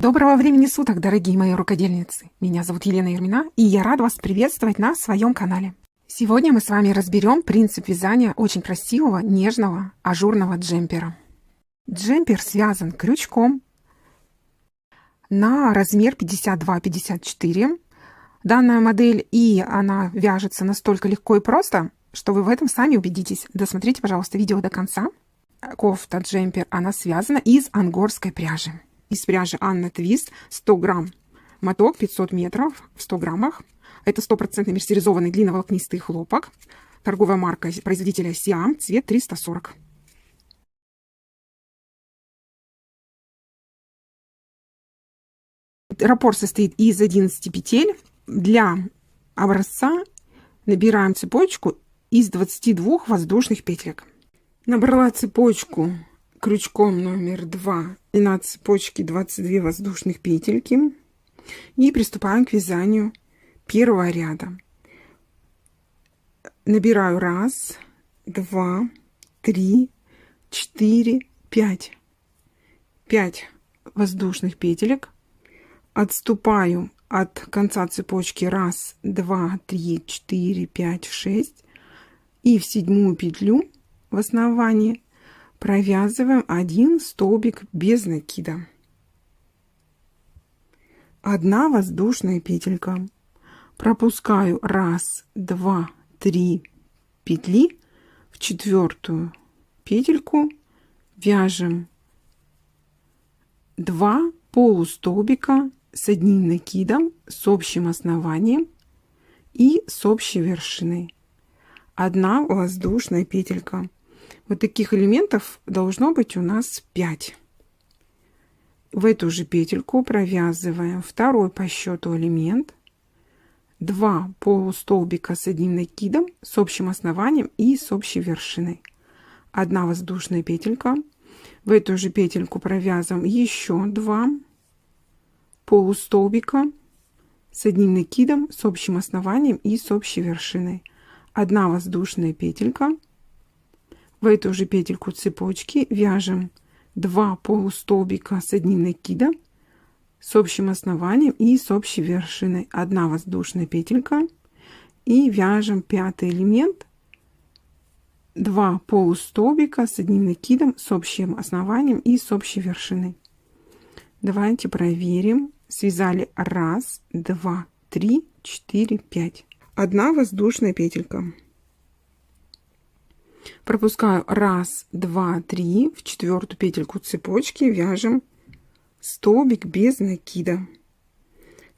Доброго времени суток, дорогие мои рукодельницы! Меня зовут Елена Ермина, и я рада вас приветствовать на своем канале. Сегодня мы с вами разберем принцип вязания очень красивого, нежного, ажурного джемпера. Джемпер связан крючком на размер 52-54. Данная модель она вяжется настолько легко и просто, что вы в этом сами убедитесь. Досмотрите, пожалуйста, видео до конца. Кофта джемпер, она связана из ангорской пряжи. Из пряжи Анна Твист 100 грамм. Моток 500 метров в 100 граммах. Это 100% мерсеризованный длинноволокнистый хлопок. Торговая марка производителя Сиам, цвет 340. Раппорт состоит из 11 петель. Для образца набираем цепочку из 22 воздушных петелек. Набрала цепочку крючком номер 2 и на цепочке 22 воздушных петельки. И приступаем к вязанию первого ряда. Набираю 1, 2, 3, 4, 5. 5 воздушных петелек. Отступаю от конца цепочки 1, 2, 3, 4, 5, 6. И в 7-ю петлю в основании провязываем 1 столбик без накида. 1 воздушная петелька. Пропускаю 1, 2, 3 петли в 4-ю петельку. Вяжем 2 полустолбика с одним накидом, с общим основанием и с общей вершиной. 1 воздушная петелька. Вот таких элементов должно быть у нас 5. В эту же петельку провязываем второй по счету элемент, 2 полустолбика с одним накидом, с общим основанием и с общей вершиной. 1 воздушная петелька. В эту же петельку провязываем еще 2 полустолбика с одним накидом, с общим основанием и с общей вершиной. 1 воздушная петелька. В эту же петельку цепочки вяжем 2 полустолбика с одним накидом, с общим основанием и с общей вершиной. 1 воздушная петелька. И вяжем 5-й элемент, 2 полустолбика с одним накидом, с общим основанием и с общей вершиной. Давайте проверим. Связали 1, 2, 3, 4, 5. 1 воздушная петелька. Пропускаю 1, 2, 3 в 4-ю петельку цепочки, вяжем столбик без накида.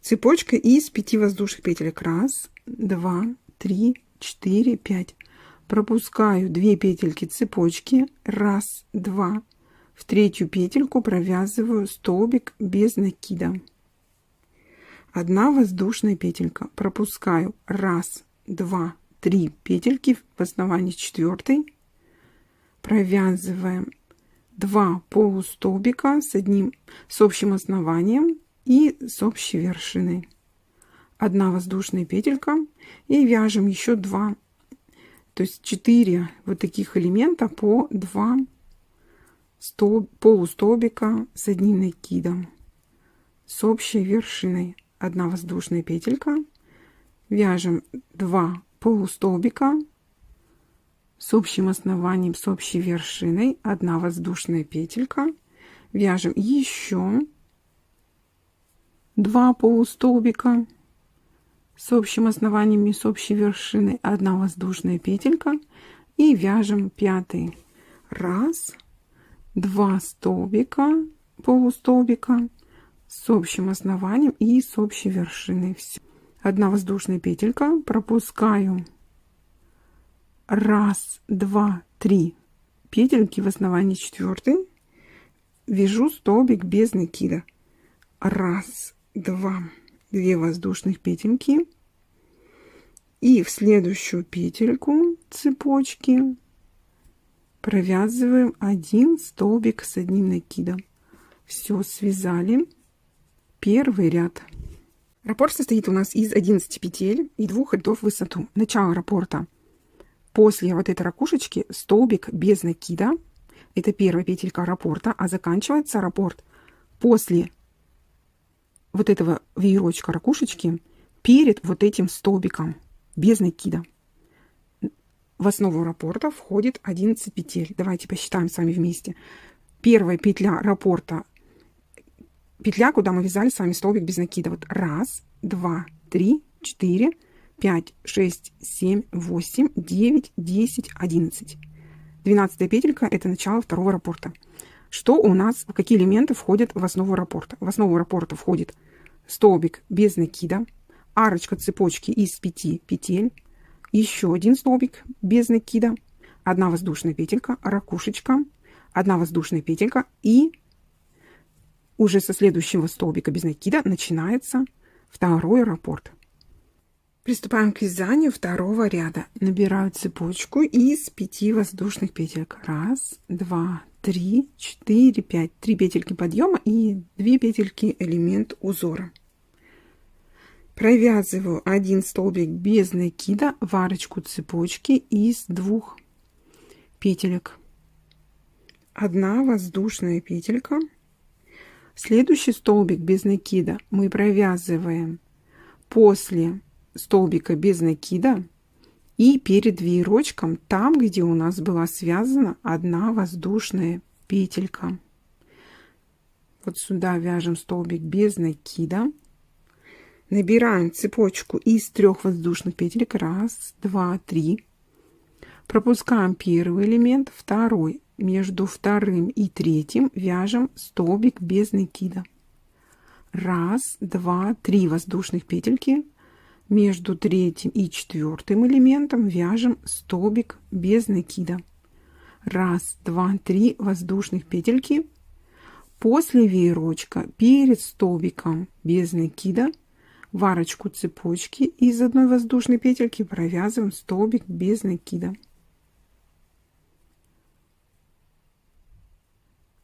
Цепочка из 5 воздушных петелек. 1, 2, 3, 4, 5. Пропускаю 2 петельки цепочки. 1, 2. В 3-ю петельку провязываю столбик без накида. 1 воздушная петелька. Пропускаю 1, 2, 3 петельки в основании 4-й. Провязываем 2 полустолбика с общим основанием и с общей вершиной. 1 воздушная петелька. И вяжем еще 2, то есть 4 вот таких элемента по 2 полустолбика с одним накидом, с общей вершиной. 1 воздушная петелька. Вяжем 2 полустолбика с общим основанием, с общей вершиной. 1 воздушная петелька. Вяжем еще 2 полустолбика с общим основанием и с общей вершиной. 1 воздушная петелька. И вяжем 5-й. 1, 2 столбика, полустолбика с общим основанием и с общей вершиной. Все. 1 воздушная петелька. Пропускаю 1, 2, 3 петельки в основании 4-й. Вяжу столбик без накида. 1, 2, 2 воздушных петельки. И в следующую петельку цепочки провязываем 1 столбик с одним накидом. Все, связали первый ряд. Раппорт состоит у нас из 11 петель и 2 рядов в высоту. Начало раппорта. После вот этой ракушечки столбик без накида. Это первая петелька раппорта, а заканчивается раппорт после вот этого веерочка ракушечки перед вот этим столбиком без накида. В основу раппорта входит 11 петель. Давайте посчитаем с вами вместе. Первая петля раппорта, петля, куда мы вязали с вами столбик без накида. Вот 1, 2, 3, 4, 5, 6, 7, 8, 9, 10, 11. 12 петелька — это начало второго раппорта. Что у нас, какие элементы входят в основу раппорта? В основу раппорта входит столбик без накида, арочка цепочки из 5 петель, еще один столбик без накида, 1 воздушная петелька, ракушечка, 1 воздушная петелька, и уже со следующего столбика без накида начинается второй раппорт. Приступаем к вязанию второго ряда. Набираю цепочку из 5 воздушных петелек. 1, 2, 3, 4, 5. 3 петельки подъема и 2 петельки элемент узора. Провязываю 1 столбик без накида в арочку цепочки из 2 петелек. 1 воздушная петелька. Следующий столбик без накида мы провязываем после столбика без накида и перед веерочком, там, где у нас была связана 1 воздушная петелька. Вот сюда вяжем столбик без накида. Набираем цепочку из 3 воздушных петелек. 1, 2, 3. Пропускаем первый элемент, второй. Между вторым и третьим вяжем столбик без накида. 1, 2, 3 воздушных петельки. Между третьим и четвертым элементом вяжем столбик без накида. 1, 2, 3 воздушных петельки. После веерочка перед столбиком без накида в арочку цепочки из 1 воздушной петельки провязываем столбик без накида.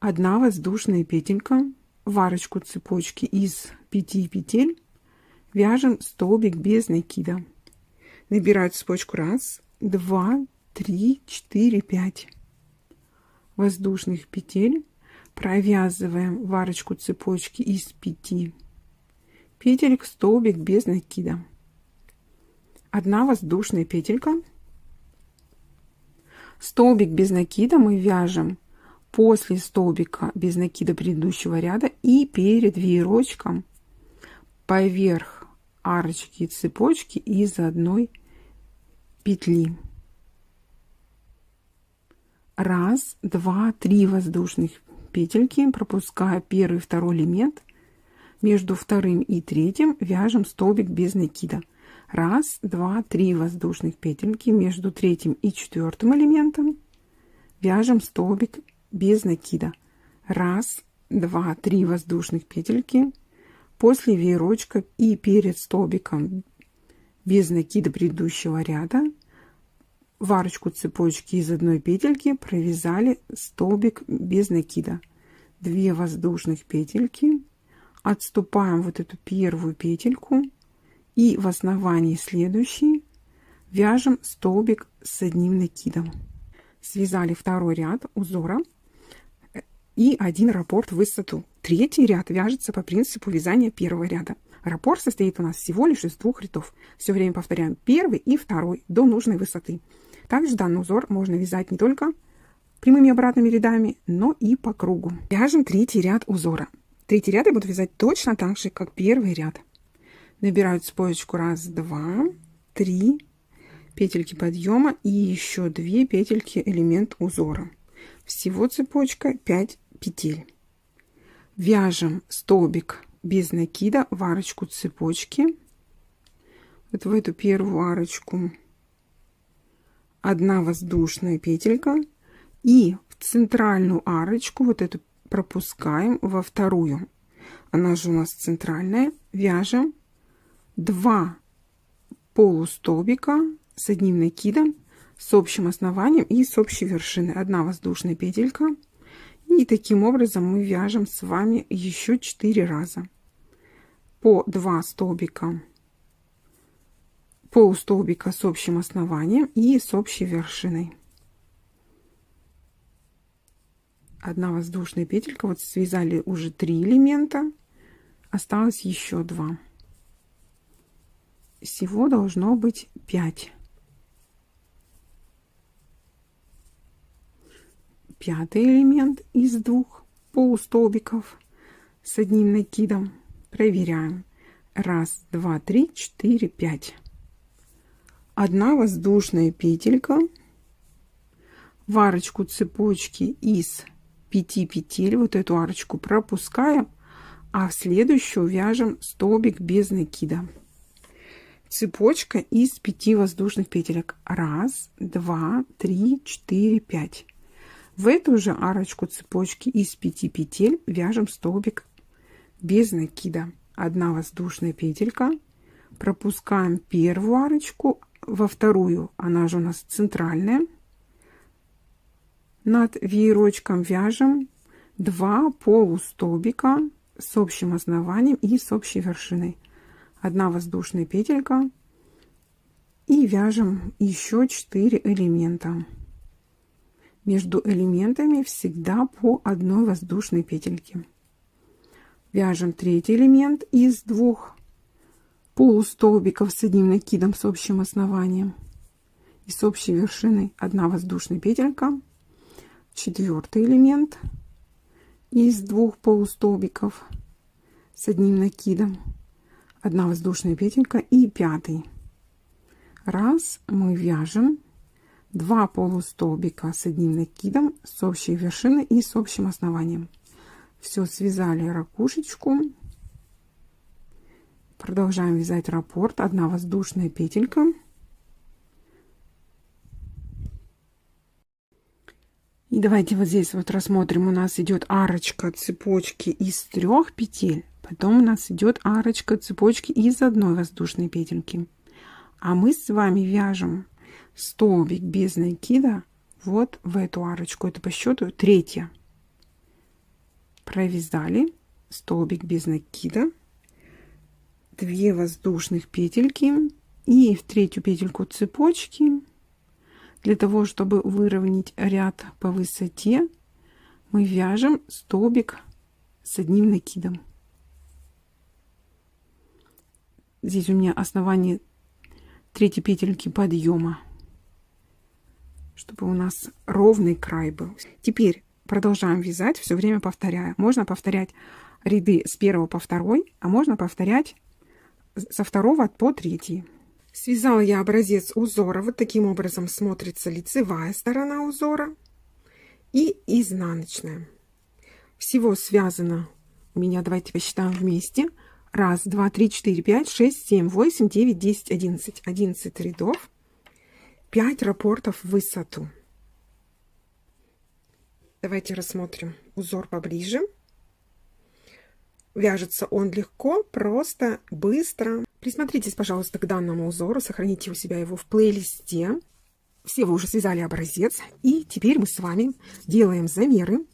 1 воздушная петелька, в арочку цепочки из 5 петель вяжем столбик без накида. Набираю цепочку 1, 2, 3, 4, 5 воздушных петель, провязываем в арочку цепочки из 5 петелек столбик без накида. 1 воздушная петелька. Столбик без накида мы вяжем после столбика без накида предыдущего ряда и перед веерочком поверх арочки цепочки из 1 петли. 1, 2, 3 воздушных петельки, пропуская первый и второй элемент. Между вторым и третьим вяжем столбик без накида. 1, 2, 3 воздушных петельки. Между третьим и четвертым элементом вяжем столбик без накида. 1, 2, 3 воздушных петельки. После веерочка и перед столбиком без накида предыдущего ряда в арочку цепочки из 1 петельки провязали столбик без накида. 2 воздушных петельки. Отступаем вот эту первую петельку и в основании следующей вяжем столбик с 1 накидом. Связали второй ряд узора и 1 раппорт в высоту. Третий ряд вяжется по принципу вязания первого ряда. Раппорт состоит у нас всего лишь из 2 рядов. Все время повторяем первый и второй до нужной высоты. Также данный узор можно вязать не только прямыми обратными рядами, но и по кругу. Вяжем третий ряд узора. Третий ряд я буду вязать точно так же, как первый ряд. Набираю цепочку 1, 2, 3 петельки подъема и еще 2 петельки элемент узора. Всего цепочка 5 петель. Вяжем столбик без накида в арочку цепочки. Вот в эту первую арочку 1 воздушная петелька и в центральную арочку вот эту пропускаем во вторую, она же у нас центральная, вяжем 2 полустолбика с 1 накидом, с общим основанием и с общей вершины. 1 воздушная петелька, и таким образом мы вяжем с вами еще 4 раза по 2 столбика, полустолбика с общим основанием и с общей вершиной. 1 воздушная петелька. Вот связали уже 3 элемента. Осталось еще 2. Всего должно быть 5. Пятый элемент из 2 полустолбиков с одним накидом. Проверяем. 1, 2, 3, 4, 5. 1 воздушная петелька в арочку цепочки из 5 петель. Вот эту арочку пропускаем, а в следующую вяжем столбик без накида. Цепочка из 5 воздушных петелек. 1, 2, 3, 4, 5. В эту же арочку цепочки из 5 петель вяжем столбик без накида. 1 воздушная петелька, пропускаем первую арочку, во вторую, она же у нас центральная, над веерочком вяжем 2 полустолбика с общим основанием и с общей вершиной. 1 воздушная петелька и вяжем еще 4 элемента. Между элементами всегда по 1 воздушной петельке. Вяжем 3-й элемент из 2 полустолбиков с одним накидом с общим основанием и с общей вершиной. 1 воздушная петелька. 4-й элемент из 2 полустолбиков с одним накидом. 1 воздушная петелька и 5-й. Раз, мы вяжем 2 полустолбика с одним накидом с общей вершиной и с общим основанием. Все, связали ракушечку. Продолжаем вязать раппорт. 1 воздушная петелька. И давайте вот здесь вот рассмотрим. У нас идет арочка цепочки из 3 петель. Потом у нас идет арочка цепочки из 1 воздушной петельки. А мы с вами вяжем столбик без накида вот в эту арочку. Это по счету 3-я. Провязали столбик без накида, 2 воздушных петельки и в 3-ю петельку цепочки. Для того, чтобы выровнять ряд по высоте, мы вяжем столбик с одним накидом. Здесь у меня основание 3-й петельки подъема, чтобы у нас ровный край был. Теперь продолжаем вязать, все время повторяя. Можно повторять ряды с 1 по 2, а можно повторять со 2 по 3. Связала я образец узора. Вот таким образом смотрится лицевая сторона узора и изнаночная. Всего связано у меня, давайте посчитаем вместе. 1, 2, 3, 4, 5, 6, 7, 8, 9, 10, 11. 11 рядов, 5 раппортов в высоту. Давайте рассмотрим узор поближе. Вяжется он легко, просто, быстро. Присмотритесь, пожалуйста, к данному узору, сохраните у себя его в плейлисте. Все вы уже связали образец, и теперь мы с вами делаем замеры,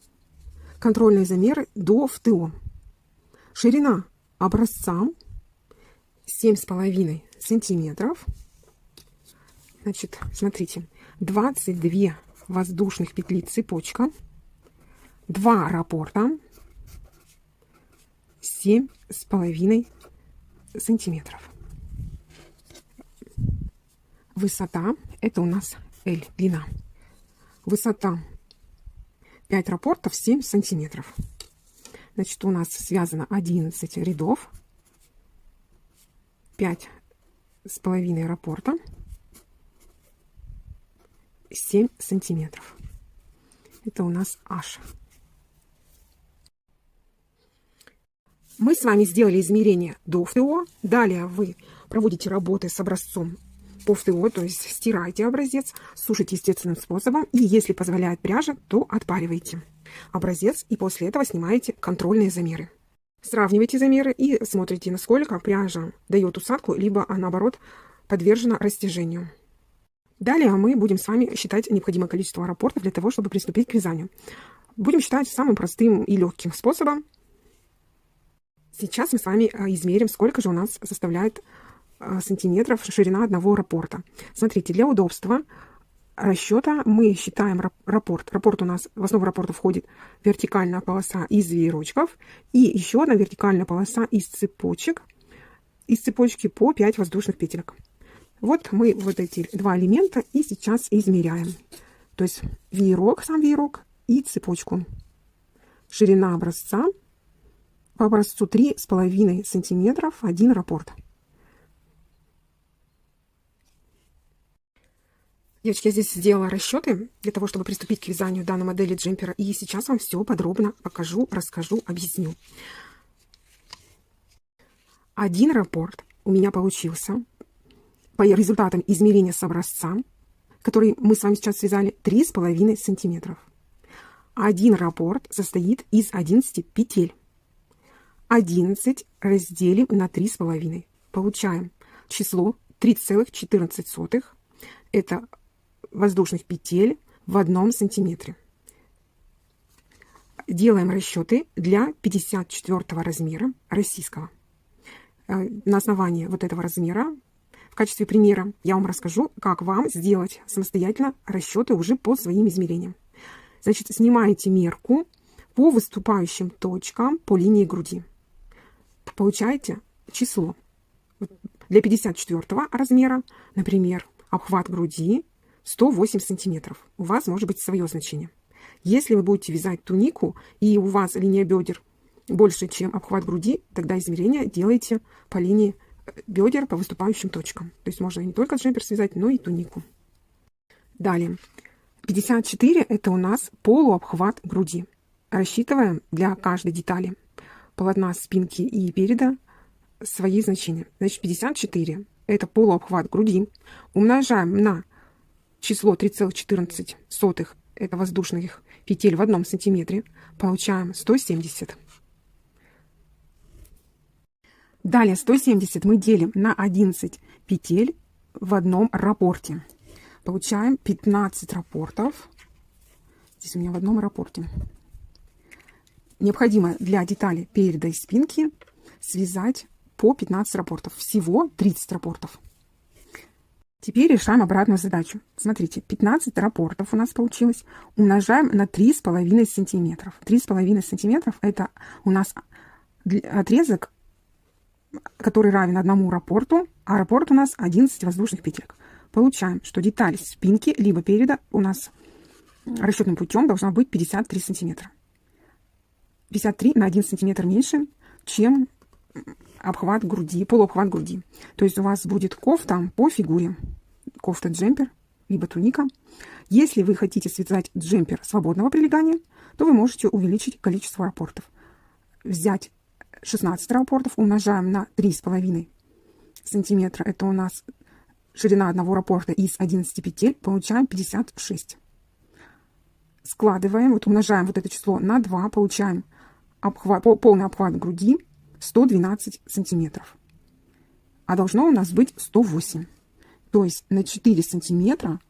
контрольные замеры до ФТО. Ширина образца 7,5 сантиметров. Значит, смотрите, 22 воздушных петли цепочка, 2 раппорта, 7,5 сантиметров. Высота, это у нас L, длина. Высота 5 раппортов, 7 сантиметров. Значит, у нас связано 11 рядов, 5,5 раппорта, 7 сантиметров. Это у нас H. Мы с вами сделали измерение до ФТО. Далее вы проводите работы с образцом по ФТО, то есть стираете образец, сушите естественным способом. И если позволяет пряжа, то отпариваете образец и после этого снимаете контрольные замеры. Сравнивайте замеры и смотрите, насколько пряжа дает усадку, либо наоборот подвержена растяжению. Далее мы будем с вами считать необходимое количество раппортов для того, чтобы приступить к вязанию. Будем считать самым простым и легким способом. Сейчас мы с вами измерим, сколько же у нас составляет сантиметров ширина одного раппорта. Смотрите, для удобства расчета мы считаем раппорт. Раппорт у нас, в основу раппорта входит вертикальная полоса из веерочков и еще одна вертикальная полоса из цепочек. Из цепочки по 5 воздушных петелек. Вот мы вот эти два элемента и сейчас измеряем. То есть веерок, сам веерок и цепочку. Ширина образца по образцу 3,5 сантиметров, 1 раппорт. Девочки, я здесь сделала расчеты для того, чтобы приступить к вязанию данной модели джемпера. И сейчас вам все подробно покажу, расскажу, объясню. 1 раппорт у меня получился по результатам измерения с образца, который мы с вами сейчас связали, 3,5 сантиметров. 1 раппорт состоит из 11 петель. 11 разделим на 3,5. Получаем число 3,14. Это воздушных петель в 1 сантиметре. Делаем расчеты для 54 размера российского. На основании вот этого размера, в качестве примера, я вам расскажу, как вам сделать самостоятельно расчеты уже по своим измерениям. Значит, снимаете мерку по выступающим точкам по линии груди. Получаете число. Для 54 размера, например, обхват груди 108 сантиметров. У вас может быть свое значение. Если вы будете вязать тунику, и у вас линия бедер больше, чем обхват груди, тогда измерения делайте по линии бедер, по выступающим точкам. То есть можно не только джемпер связать, но и тунику. Далее. 54 это у нас полуобхват груди. Рассчитываем для каждой детали полотна спинки и переда свои значения. Значит, 54 это полуобхват груди. Умножаем на число 3,14 это воздушных петель в 1 сантиметре. Получаем 170. Далее 170 мы делим на 11 петель в 1 раппорте. Получаем 15 раппортов. Здесь у меня в 1 раппорте. Необходимо для детали переда и спинки связать по 15 раппортов. Всего 30 раппортов. Теперь решаем обратную задачу. Смотрите, 15 раппортов у нас получилось. Умножаем на 3,5 сантиметров. 3,5 сантиметров это у нас отрезок, который равен 1 раппорту, а раппорт у нас 11 воздушных петелек. Получаем, что деталь спинки либо переда у нас расчетным путем должна быть 53 сантиметра. 53 на 1 сантиметр меньше, чем обхват груди, полуобхват груди. То есть у вас будет кофта по фигуре. Кофта джемпер, либо туника. Если вы хотите связать джемпер свободного прилегания, то вы можете увеличить количество раппортов. Взять 16 раппортов, умножаем на 3,5 сантиметра. Это у нас ширина одного раппорта из 11 петель. Получаем 56. Складываем, вот умножаем вот это число на 2. Получаем полный обхват груди 112 сантиметров. А должно у нас быть 108. То есть на 4 сантиметра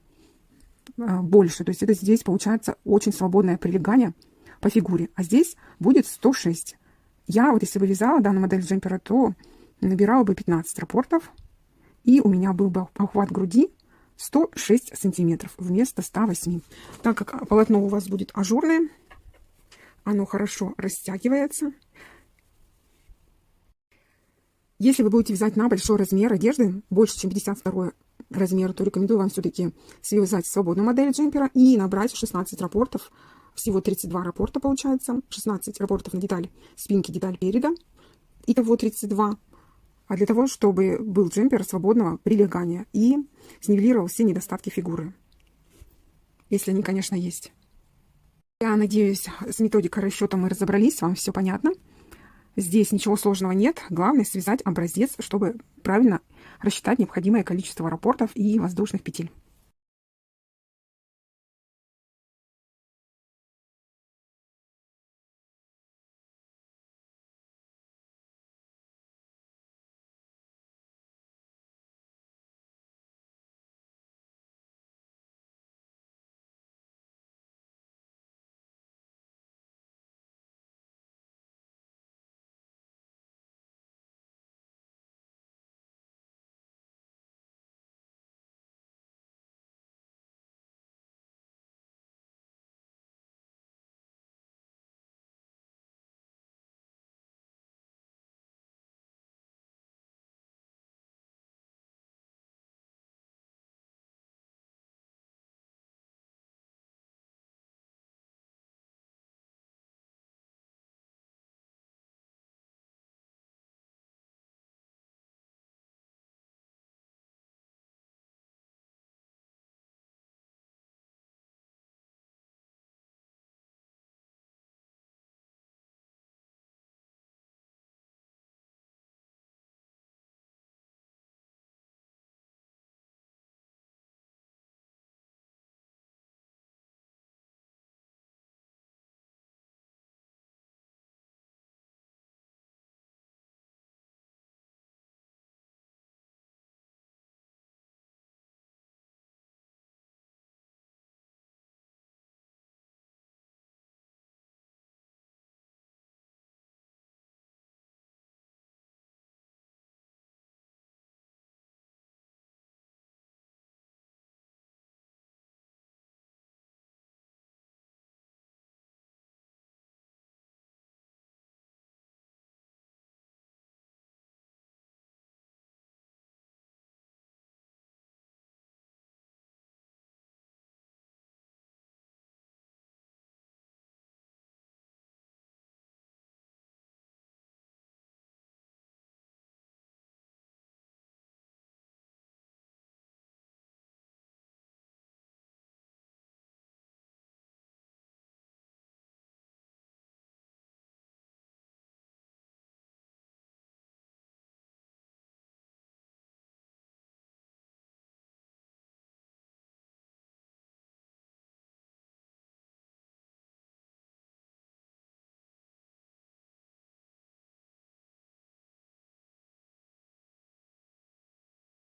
больше. То есть это здесь получается очень свободное прилегание по фигуре. А здесь будет 106. Я вот если бы вязала данную модель джемпера, то набирала бы 15 раппортов. И у меня был бы обхват груди 106 сантиметров вместо 108. Так как полотно у вас будет ажурное, оно хорошо растягивается. Если вы будете вязать на большой размер одежды, больше, чем 52 размер, то рекомендую вам все-таки связать свободную модель джемпера и набрать 16 раппортов. Всего 32 раппорта получается. 16 раппортов на деталь спинки, деталь переда. Итого 32. А для того, чтобы был джемпер свободного прилегания и снивелировал все недостатки фигуры. Если они, конечно, есть. Я надеюсь, с методикой расчета мы разобрались, вам все понятно. Здесь ничего сложного нет. Главное связать образец, чтобы правильно рассчитать необходимое количество раппортов и воздушных петель.